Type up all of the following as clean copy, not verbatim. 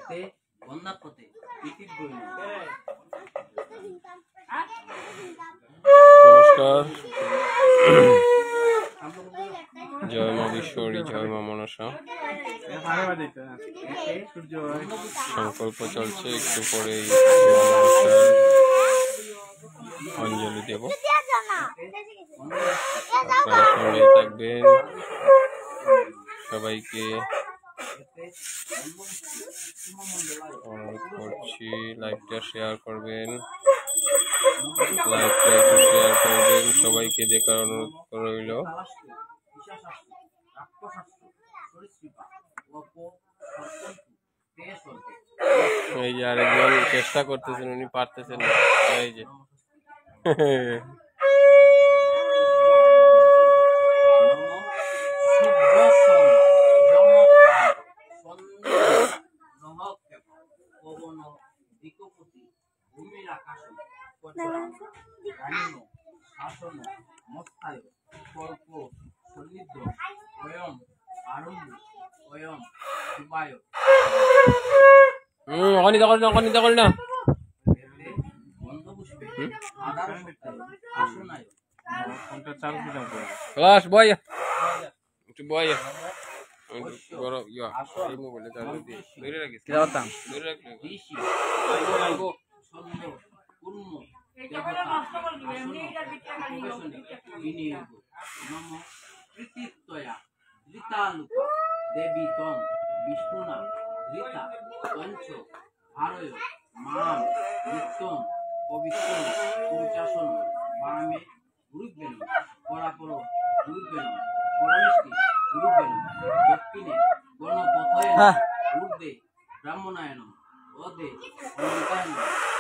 এতে বন্যা পথে ইতির বইল। নমস্কার, জয় মা বিশ্বরী, জয় মা মনসা। সংকল্প চলছে, একটু পরে অঞ্জলি দেব। আপনারা সঙ্গেই থাকবেন, সবাইকে অনুরোধ করছি লাইভটা শেয়ার করবেন, লাইভটা একটু শেয়ার করবেন, সবাইকে দেখার অনুরোধ রইল। এই যে আরেকজন চেষ্টা করতেছেন, উনি পারতেছেন না। এই যে অনিতা করি না বাস বয় একটু বয় বড় ইয়া এই মোবাইলে চার্জ দিয়ে ধরে রাখিস, ধরে রাখলে দেবী তম বিষ্ণুনা ঋতা পঞ্চ ভারয় মাম নিত্যম পবিত্র পূজাসন বামে গুরুবেন পরাপর গুরুবেন পরমেষ্টি গুরুবেন দক্ষিণে গণপথয়েন ঊর্ধ্বে ব্রাহ্মণায়ন অধে অমৃতায়ন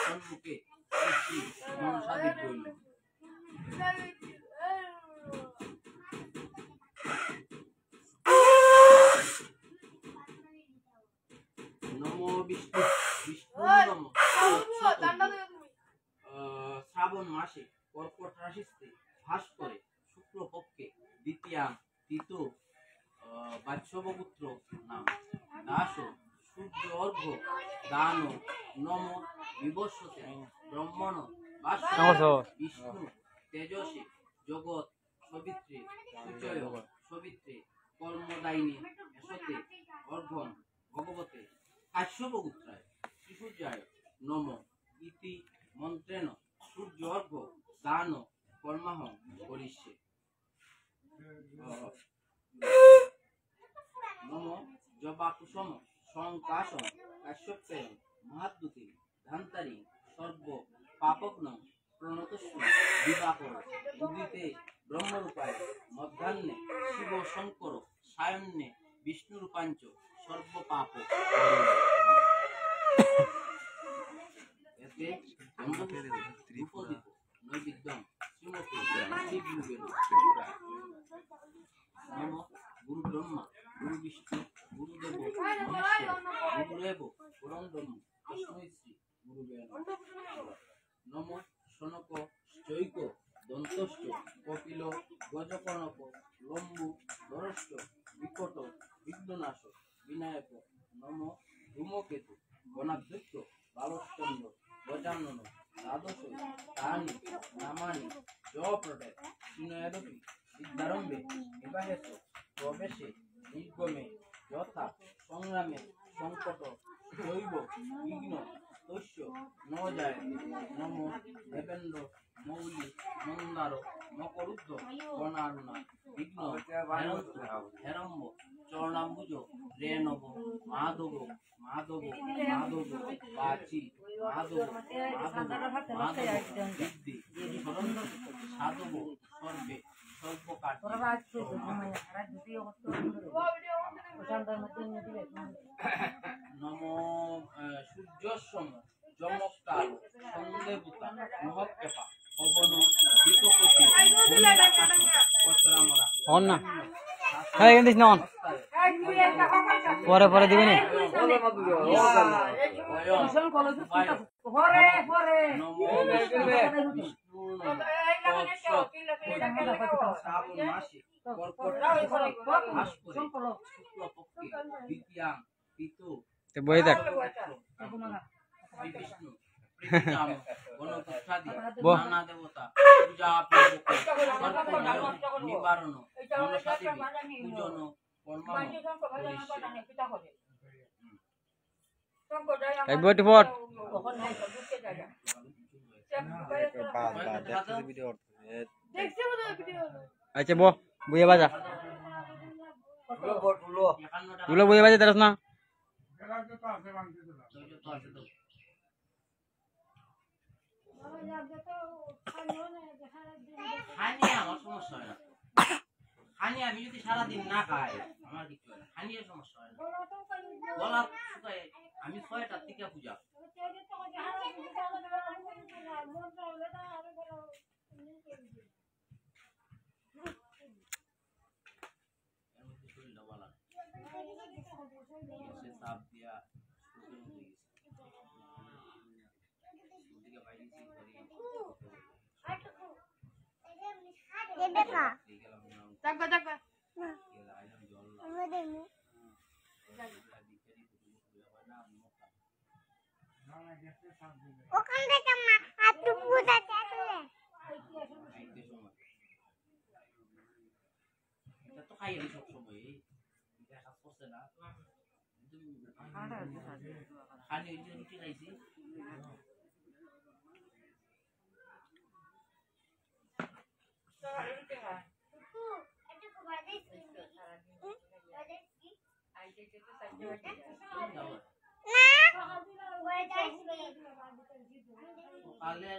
সম্মুখে সৃষ্টি মনসাদিক বইল। নমো বিষ্ণু বিষ্ণু নমঃ। শ্রাবণ মাসে কর্কট রাশিতে ভাস করে শুক্লপক্ষে দ্বিতীয়া তৃতীয় বাৎসবপুত্র নাম দাস সূর্য অর্ঘ্য দান নম বিবস্বতে ব্রহ্মণ বিষ্ণু তেজসে জগৎ সবিত্রে সুচয় সবিত্রে কর্মদায়িনী এসতে অর্ঘ্যম ভগবতে কাশ্যপপুত্রায় শ্রীসূর্যায় নম ইতি মন্ত্রেণ সূর্য অর্ঘ্য দান কর্মাহং করিষ্যে। নম জবাকুসম সংকাশম কাশ্যপেয়ং মহাদ্যুতি ধান্তারি সর্ব পাপগ্নং প্রণতস্য দিবাকর উদিতে ব্রহ্মরূপায় মধ্যাহ্নে শিব শঙ্কর সায়ন্যে বিষ্ণুরূপাঞ্চ সর্ব পাপ। এতে নৈবেদ্যং শ্রীমতী শ্রীগুরুবেন নম গুরু ব্রহ্মা গুরু বিষ্ণু গুরুদেব মহেশ্বর গুরুরেব পরম ব্রহ্ম তস্मै শ্রী গুরুবে নম শনক চৈক দন্তশ্চ কপিল গজকর্ণক লম্বু ধরশ্চ বিকট বিঘ্ননাশ বিনায়ক নম ধূমকেতু গণাধ্যক্ষ বালচন্দ্র গজানন দ্বাদশ তানি নামানি জয়প্রটে শ্রীনয়দপি সিদ্ধারম্ভে বিবাহেশ প্রবেশে নির্গমে যথা সংগ্রামে সংকট জৈব বিঘ্ন তস্য ন যায় নম দেবেন্দ্র মৌলি মন্দার মকরুদ্ধ গণারুণা বিঘ্ন হেরম্ব চরণাম্বুজ রেণব মাধব মাধব মাধব বাচি মাধব মাধব মাধব বিদ্যি সরন্তি সাধব সর্বে সর্বকার্য। নম সূর্যসম যমকাল সন্দেবতা মহৎকেপা পবন বিকপতি না পরে পরে দিবেন। তে বই দেখ শ্রী বিষ্ণু প্রীতিকাম গণপুত্রাদি বহ। নানা দেবতা পূজা পূর্বক সর্প নিয়ম নিবারণ মনসা দেবী পূজন কর্মাম এই বইটি পড় আচ্ছা বইয়ে বাজা তুলো বইয়ে বাজে তারস না খানি আমার সমস্যা হয় না খানি আমি যদি সারাদিন না খাই আমার কিছু হয় না খানি সমস্যা হয় না গলা শুকায় আমি 6টার থেকে পূজা এর মধ্যে শরীরটা ভালো না। এসে চাপ দিয়া শুকিয়ে হয়ে গেছে ওদিকে বাইরে গেছি ওখান থেকে একটু পুজো চাইলে এটা তো খাই সব সময় এটা কাজ করছে না খালি ওই যে রুটি খাইছি সকালে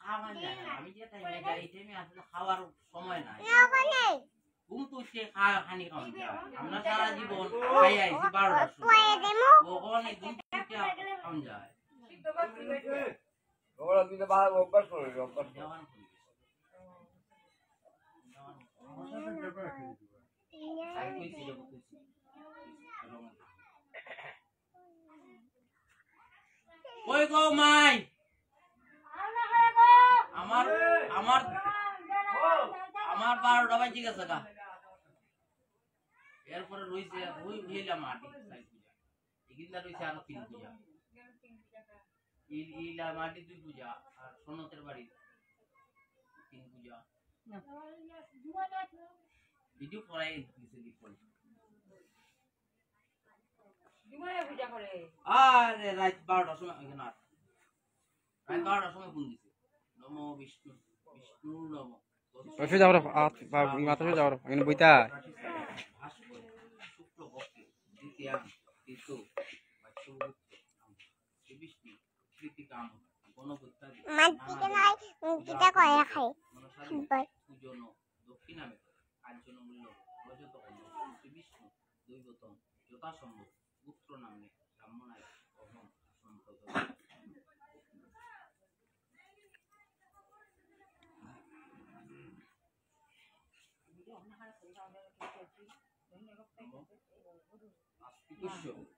খাওয়া যায় না আমি যে টাইমে যাই এই টাইমে আসলে খাওয়ার সময় নাই ঘুম তো উঠে খানি খাওয়া যায় আমরা সারা জীবন খাই আইছি 12টার সময় ওখানে ঘুম থেকে খাওয়া যায় ওরা দিলে ভালো অভ্যাস করে অভ্যাস জওয়ান করে ওই গো মাই আমার আমার আমার 12টা বাজে গেছে গা এরপরে রইছে ওই হইলা মাটি সাই পূজা এখানটা রইছে আরো 3 পূজা ইলা মাটি 2 পূজা আর সনতের বাড়ি 3 পূজা ভিডিও করাই দিছে লিখল আরে রাত 12টার সময় এখানে রাত 12টার সময় ফোন দিছে নমো বিষ্ণু বিষ্ণু নমো ওই যাও মাথা যাও এখানে বইতা শুক্র ভক্তি দ্বিতীয়া তৃতীয় শ্রী বিষ্ণু প্রীতিকাম গণপুত্রাদি মাটিতে নাই কিটা কয়া খাই পূজন দক্ষিণামে কাঞ্চন মূল্য রজত শ্রী বিষ্ণু দৈবতম যথাসম্ভব পুত্র নামে ব্রাহ্মণায় অহম সম্পদ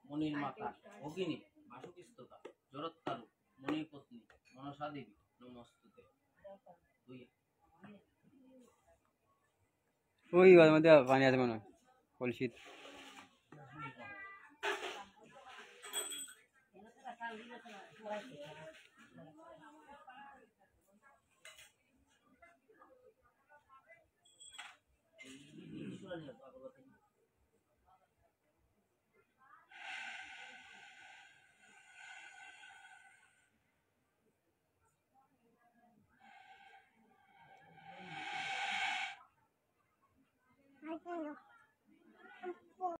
মনির মাতা ভগিনী বাসুকিস্ততা জরত্তারু মনির পত্নী মনসা দেবী নমস্তুতে ওই মধ্যে পানি আছে মনে হয় কলসিত